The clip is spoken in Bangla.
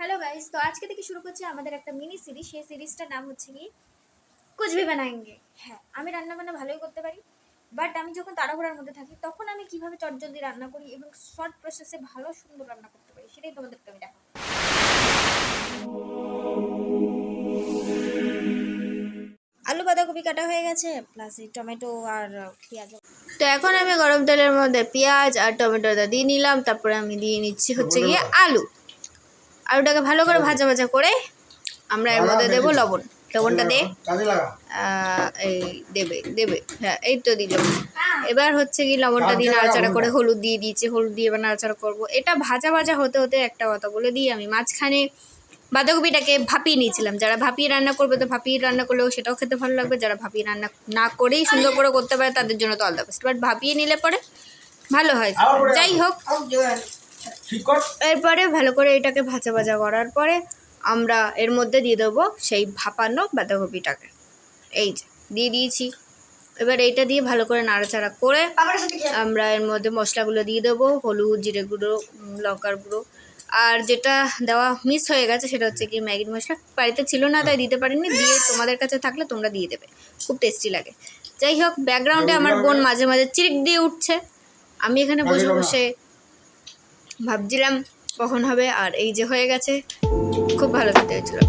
हेलो गाइस, तो आज के থেকে শুরু করছি আমাদের একটা মিনি সিরিজ। সেই সিরিজটার নাম হচ্ছে কি कुछ भी बनाएंगे। হ্যাঁ, আমি রান্না বান্না ভালোই করতে পারি, বাট আমি যখন তাড়াহুড়ার মধ্যে থাকি তখন আমি কিভাবে চটজলদি রান্না করি এবং শর্ট প্রসেসে ভালো সুন্দর রান্না করতে পারি সেটাই তোমাদেরকে আমি দেখাবো। আলু বাঁধাকপি কাটা হয়ে গেছে, প্লাস এই টমেটো আর পেঁয়াজ। তো এখন আমি গরম তেলের মধ্যে পেঁয়াজ আর টমেটোটা দিয়ে নিলাম, তারপরে আমি দিয়ে নিচ্ছি হচ্ছে গিয়ে আলুটাকে ভালো করে ভাজা ভাজা করে আমরা এর মধ্যে দেবো লবণটা দে এই দেবে হ্যাঁ, এই তো দিল। এবার হচ্ছে কি লবণটা দিয়ে নাড়াচাড়া করে হলুদ দিয়ে দিয়েছি, হলুদ দিয়ে এবার নাড়াচাড়া করবো। এটা ভাজা ভাজা হতে হতে একটা কথা বলে দিই, আমি মাঝখানে বাঁধাকপিটাকে ভাপিয়ে নিয়েছিলাম। যারা ভাপিয়ে রান্না করবে তো ভাপিয়ে রান্না করলেও সেটাও খেতে ভালো লাগবে, যারা ভাপিয়ে রান্না না করেই সুন্দর করে করতে পারে তাদের জন্য তো আলাদা বেস্ট, বাট ভাপিয়ে নিলে পরে ভালো হয়। যাই হোক, এরপরে ভালো করে এটাকে ভাজা ভাজা করার পরে আমরা এর মধ্যে দিয়ে দেবো সেই ভাপানো বাঁধাকপিটাকে, এই যে দিয়ে দিয়েছি। এবার এইটা দিয়ে ভালো করে নাড়াচাড়া করে আমরা এর মধ্যে মশলাগুলো দিয়ে দেবো, হলুদ, জিরে গুঁড়ো, লঙ্কার গুঁড়ো, আর যেটা দেওয়া মিস হয়ে গেছে সেটা হচ্ছে কি ম্যাগি মশলা। বাড়িতে ছিল না তাই দিতে পারিনি, দিয়ে তোমাদের কাছে থাকলে তোমরা দিয়ে দেবে, খুব টেস্টি লাগে। যাই হোক, ব্যাকগ্রাউন্ডে আমার বোন মাঝে মাঝে চিরিক দিয়ে উঠছে, আমি এখানে বসে বসে ভাবছিলাম কখন হবে, আর এই যে হয়ে গেছে, খুব ভালো খেতে হয়েছিল।